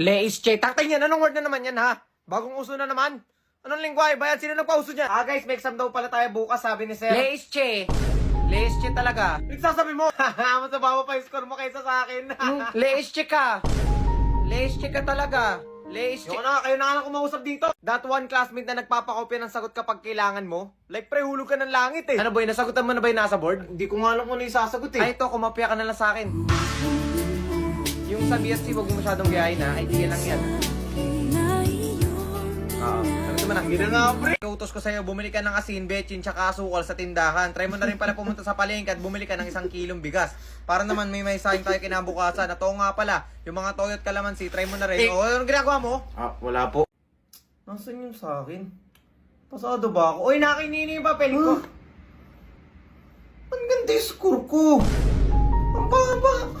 Leische. Taktay niyan, anong word na naman yan ha? Bagong uso na naman. Anong lingwahe ba yan? Sino nagpauso dyan? Guys, may exam daw pala tayo bukas, sabi ni Sir. Leische. Leische talaga. Nagsasabi mo, mas mababa pa yung score mo kaysa sa akin. Leische ka. Leische ka talaga. Leische. Kayo na nga kumausap dito. That one classmate na nagpapakopya ng sagot kapag kailangan mo. Like, pre, hulog ka ng langit eh. Ano boy, nasagutan mo na ba yung nasa board? Hindi ko nga alam kung ano yung sasagot eh. Ay, ito, kumapya ka na lang sa akin. Yung sa BSC, huwag mo masyadong biyahin ha. Ay, tigil lang yan. Ano naman ang gina nga, pre? Utos ko sa'yo, bumili ka ng asin, bechin, tsaka asukal sa tindahan. Try mo na rin pala pumunta sa palengke at bumili ka ng 1 kilong bigas. Para naman may sayang tayo kinabukasan. At oo nga pala, yung mga toyot kalamansi, try mo na rin. Anong ginagawa mo? Wala po. Nasaan yung sa akin? Pasado ba ako? Uy, nakinini yung papel ko. Ang ganda yung score ko. Ang baba.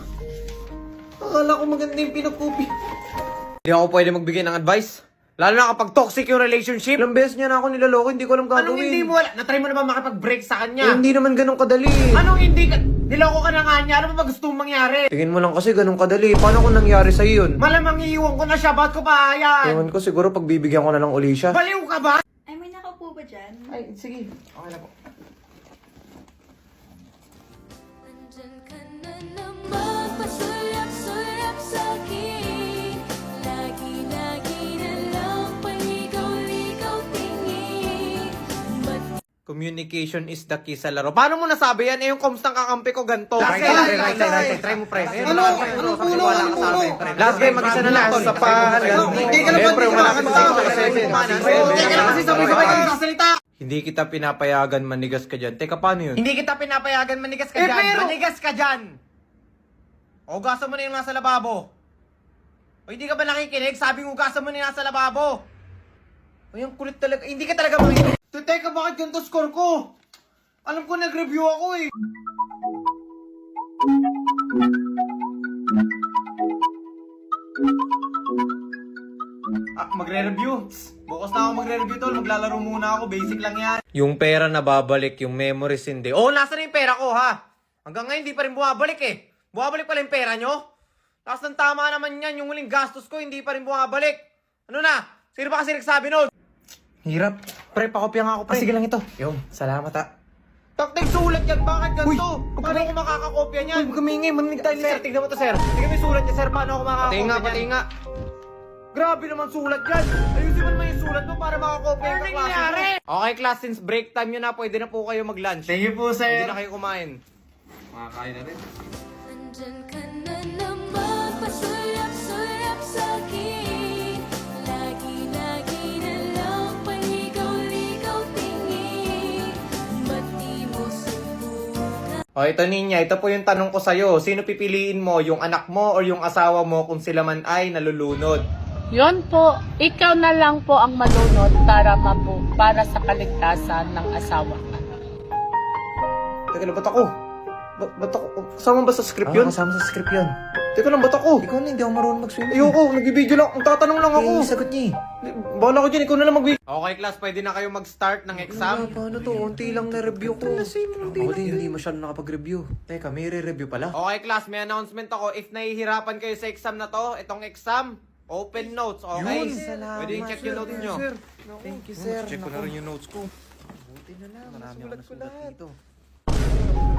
Akala ko maganda yung pinagkupi. Hindi ako pwede magbigay ng advice. Lalo na kapag toxic yung relationship. Ilang beses niya na ako niloloko, hindi ko alam gagawin. Anong hindi mo wala? Na-try mo na ba makipag-break sa kanya? Hindi naman ganun kadali. Anong hindi ka? Niloko ka na nga niya. Ano ba gusto mong mangyari? Tingin mo lang kasi ganun kadali. Paano kung nangyari sa'yo yun? Malamang iiwan ko na siya. Ba't ko pa ayan? Ewan ko, siguro pagbibigyan ko na lang uli siya. Baliw ka ba? Ay, may nakaupo ba dyan? Ay, sige. Okay na po. Nandyan ka na naman, pasulap-sulap sa'kin. Lagi-lagi na lang paligaw-ligaw tingin. Communication is the key sa laro. Paano mo nasabi yan? Yung comms ng kakampi ko ganito. Try mo, pre. Anong puno? Last game, mag-isa na lang. Sa hindi ka naman Hindi kita pinapayagan manigas ka dyan. Teka, paano yun? Hindi kita pinapayagan manigas ka dyan. Manigas ka dyan. O, hugasan mo na yung nasa lababo. O, hindi ka ba nakikinig? Sabi mo, hugasan mo na yung nasa lababo. O, yung kulit talaga. Hindi ka talaga makikinig. Teka, bakit ganito score ko? Alam ko nag-review ako eh. Magre-review. Bukas na ako magre-review tol. Maglalaro muna ako. Basic lang yan. Yung pera na babalik, yung memories hindi. Oo, nasa na yung pera ko ha? Hanggang ngayon hindi pa rin bumabalik eh. Bumabalik pala yung pera nyo? Tapos ng tama naman yan. Yung huling gastos ko hindi pa rin bumabalik. Ano na? Sino ba kasi nagsabi nun? Hirap. Pre, pakopya nga ako, pre. Sige lang ito. Yung, salamat ha. Taktik sulat yan, bakit ganito? Paano ako makakakopya niyan? Uy, huwag manig tayo ni sir. Tignan mo to, sir. Tignan mo yung sulat niya, sir. Paano ako makakakopya niyan? Pati nga. Grabe naman sulat yan. Ayusin mo naman yung sulat mo para makakopya yung kaklase mo. Okay, class, since break time nyo na, pwede na po kayo mag-lunch. Thank you po, sir. Pwede na kayo kumain. Makakain na rin. Nandyan ka na naman, pasulap-sulap sa'kin. Lagi-lagi na lang paligaw-ligaw tingin. Ba't di mo subukan? O, ito Ninya, ito po yung tanong ko sa'yo. Sino pipiliin mo, yung anak mo or yung asawa mo kung sila man ay nalulunod? Yon po, ikaw na lang po ang malunod para sa kaligtasan ng asawa. Teka lang, ba't ako? Ba't ako? Kasama ba sa script yun? Kasama sa script yun. Teka lang, ba't ako? Ikaw na, hindi ako marunong mag-swim. Ayoko, nagbibideo lang. Ang tatanong lang ako. Sagot niya eh. Bahala ko dyan, ikaw na lang mag-video. Okay, class, pwede na kayo mag-start ng exam. Paano to? Unti lang na review ko. Ako din, hindi masyado nakapag-review. Teka, may re-review pala. Okay, class, may announcement ako. If nahihirapan kayo sa exam na to, itong exam, open notes, okay? Pwede yung check yung notes nyo. Thank you, sir. Check ko na rin yung notes ko. Buti na lang, nasulat ko lahat.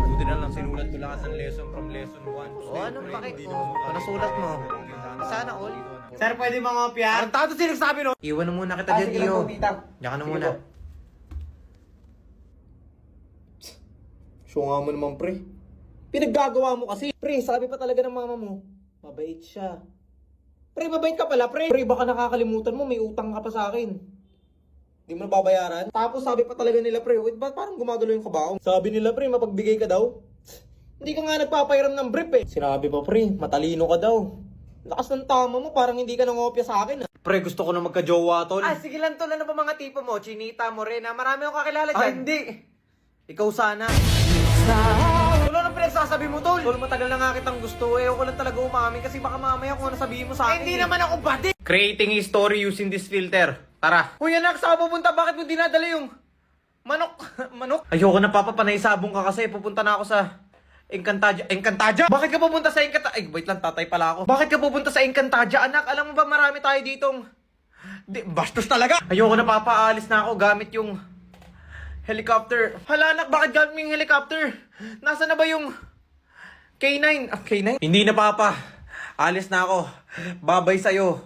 Buti na lang, sinulat ko lahat ng lesson from lesson 1. Anong paki? Nasulat mo? Sana all. Sir, pwede mga opya? Ang tato sinagsabi, no? Iwan na muna kita dyan, Iyo. Diyan ka na muna. Syunga mo naman, pre. Pinaggagawa mo kasi. Pre, sabi pa talaga ng mama mo, mabait siya. Pre, mabait ka pala, pre. Pre, baka nakakalimutan mo, may utang ka pa sa akin. Hindi mo na babayaran. Tapos sabi pa talaga nila, pre, wait, ba't parang gumagalo yung kabaong? Sabi nila, pre, mapagbigay ka daw. Hindi ka nga nagpapairam ng brief eh. Sinabi pa, pre, matalino ka daw. Lakas ng tama mo, parang hindi ka nangopya sa akin. Pre, gusto ko na magka-jowa, tol. Sige lang, tol. Ano ba mga tipo mo? Chinita mo rin, ha? Marami akong kakilala dyan. Hindi. Ikaw sana. Tol, ano pinagsasabi mo, tol? Tol, matagal na nga kitang gusto. Ako lang talaga umamin kasi baka mamaya kung ano sabihin mo sa akin. Hindi naman ako badi. Creating a story using this filter. Tara. Uy, anak, saan ka pupunta? Bakit mo dinadala yung manok? Manok? Ayoko na, papa. Panay sabong ka kasi. Pupunta na ako sa Encantadia? Bakit ka pupunta sa Encantadia? Ay, wait lang, tatay pala ako. Bakit ka pupunta sa Encantadia, anak? Alam mo ba marami tayo ditong... bastos talaga! Ayoko na, papa. Aalis na ako gamit yung... helicopter. Hala, anak, bakit gamit mo yung helicopter? Nasaan na ba yung... K9? K9? Hindi na, papa. Alis na ako. Babay sa'yo.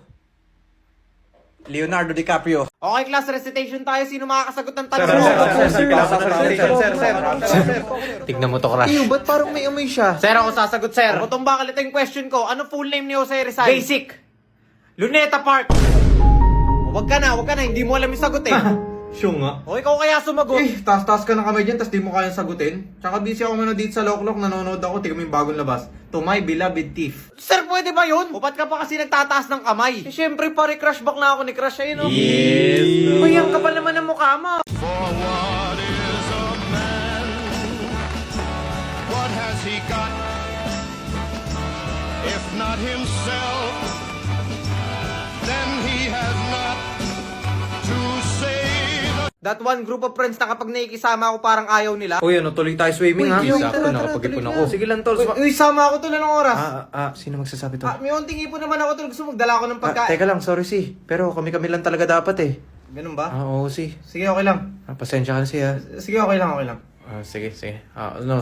Leonardo DiCaprio. Okay, class recitation tayo. Sino makakasagot ng tanong mo? Sir. Tignan mo to, Crush. Ew, ba't parang may amoy siya? Sir, ako sasagot, sir. Butong bakal, ito yung question ko. Ano full name ni Jose Rizal? Basic. Luneta Park. Wag ka na. Hindi mo alam yung sagot eh. Siyo nga. O, ikaw kaya sumagot. Eh, taas-taas ka na kamay dyan, tas di mo kayang sagutin. Tsaka busy ako muna dito sa Loklok, nanonood ako, tignan mo yung bagong labas. To My Beloved Thief. Sir, pwede ba yun? O, ba't ka pa kasi nagtataas ng kamay? Eh, syempre, pare, crush back na ako ni Crush, ayun o. Yes, no. Uy, ang kapal naman ng mukha mo. For what is a man? What has he got? If not himself, then he has not to say the... That one group of friends na kapag nakikisama ako parang ayaw nila. Uy, ano, tuloy tayo swimming ha? Sakto, nakapag-ipon ako. Sige lang, tol. Uy, sama ako tol, anong oras? Sino magsasabi to? May unting ipon naman ako tol. Gusto mo magdala ako ng pagkain. Teka lang, sorry si. Pero kami lang talaga dapat eh. Ganun ba? Oo si. Sige, okay lang. Pasensya ka na siya. Sige, okay lang. Sige.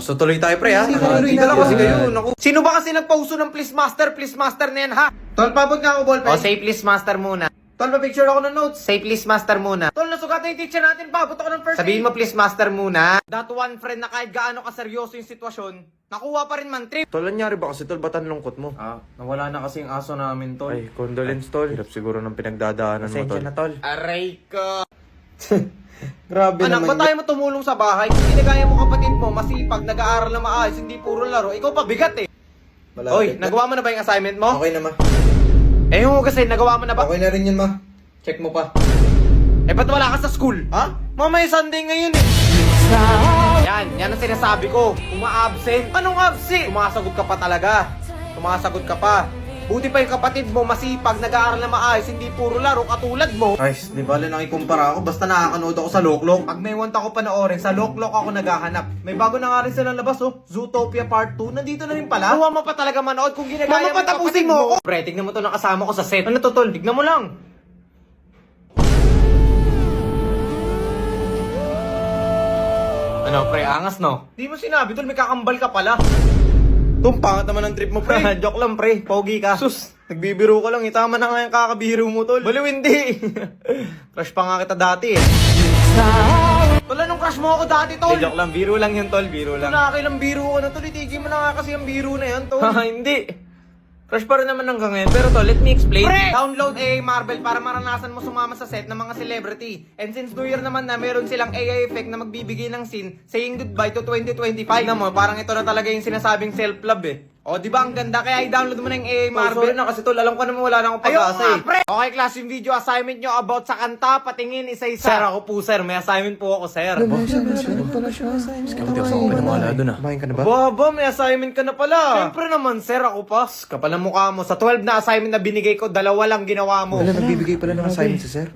So tuloy tayo pre ha? Dala kasi kayo. Sino ba kasi nagpauso ng Please Master na yan ha? Tol, pabot nga ako ballpen. O, say Please Master muna. Tol, pa-picture ako ng notes. Say Please Master muna. Tol, nasugat na yung teacher natin. Pabot ako ng first Sabihin mo Please Master muna. That one friend na kahit gaano kaseryoso yung sitwasyon, nakuha pa rin man trip. Tol, nangyari ba kasi tol? Ba't ang lungkot mo? Nawala na kasi yung aso namin, tol. Ay, condolence tol. Hirap siguro ng pinagdadaanan mo tol. Pasensya na, tol. Aray ka. Grabe naman. Anak, ba't tayo mo tumulong sa bahay? Kung ginagaya mo kapatid mo, masipag, nag-aaral na maayos, hindi puro laro. Ikaw pa bigat eh. Oy, nagawa mo na ba yung assignment mo? Okay na ma. Eh yung kasi, nagawa mo na ba? Okay na rin yun ma. Check mo pa. Eh ba't wala ka sa school? Ha? Mamaya Sunday ngayon eh. Yan ang sinasabi ko. Uma-absent. Anong absent? Sumasagot ka pa talaga. Sumasagot ka pa. Buti pa yung kapatid mo, masipag, nag-aaral na maayos, hindi puro laro, katulad mo. Ay, di ba lang nakikumpara ako, basta nakakanood ako sa Loklok. Pag may want ako panoorin, sa Loklok ako naghahanap. May bago na nga rin silang labas, oh. Zootopia Part 2, nandito na rin pala. Huwag mo pa talaga manood kung ginagaya mo patapusin mo ako. Pre, tignan mo to ng kasama ko sa set. Ano to, tol? Tignan mo lang. Ano, pre, angas no? Di mo sinabi, tol, may kakambal ka pala. Tung pangat naman ang trip mo, pre. Joke lang, pre. Pogi ka. Sus, nagbibiro ka lang. Itama na nga yung kakabiro mo, tol. Baliw, hindi. Crush pa nga kita dati, eh. Tol, anong crush mo ako dati, tol? Joke lang. Biro lang yun, tol. Biro lang. Nakakailang biro ka na, tol. Itigil mo na nga kasi ang biro na yan, tol. Hindi. Crush pa rin naman hanggang ngayon. Pero to, let me explain. Pre! Download AI Marvel para maranasan mo sumama sa set ng mga celebrity. And since New Year naman na, meron silang AI effect na magbibigay ng scene saying goodbye to 2025. Na mo, parang ito na talaga yung sinasabing self-love eh. O, di ba ang ganda? Kaya i-download mo na yung AI Marvel. Sorry na kasi tol, alam ko naman wala na akong pag-asa eh. Pre! Okay, class, yung video assignment nyo about sa kanta, patingin isa-isa. Sir, ako po, sir. May assignment po ako, sir. Kumain ka na ba? Baba, may assignment ka na pala. Siyempre naman, sir, ako pa. Kapal ang mukha mo. Sa 12 na assignment na binigay ko, 2 lang ginawa mo. Wala, nagbibigay pala ng assignment si sir.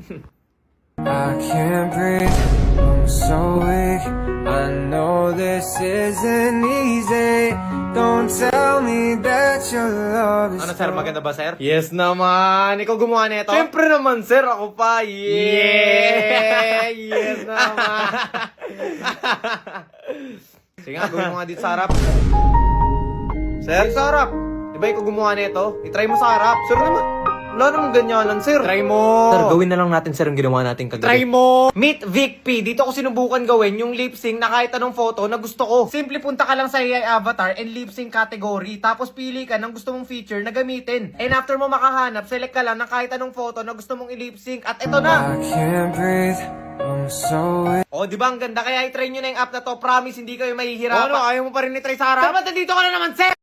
I can't breathe, I'm so weak. I know this isn't easy. Don't tell me that your love is Ano, sir? Maganda ba, sir? Yes naman. Ikaw gumawa nito? Siyempre naman, sir. Ako pa. Yeah! Yes naman. Sige nga, gawin mo nga dito sa harap. Sir? Sa harap. Diba ikaw gumawa nito? I-try mo sa harap. Sir naman. Wala namang ganyanan, sir. Try mo. Sir, gawin na lang natin sir ang ginawa natin kagabi. Try mo! Meet Vic P. Dito ko sinubukan gawin yung lip sync na kahit anong photo na gusto ko. Simple punta ka lang sa AI avatar and lip sync category. Tapos pili ka ng gusto mong feature na gamitin. And after mo makahanap, select ka lang ng kahit anong photo na gusto mong i-lip sync. At ito na! I can't breathe, I'm so weak. O, di ba ang ganda? Kaya i-try nyo na yung app na to. Promise, hindi kayo mahihirapan. O, ano? Ayaw mo pa rin i-try sa harap? Sir, ba't nandito ka na naman, sir?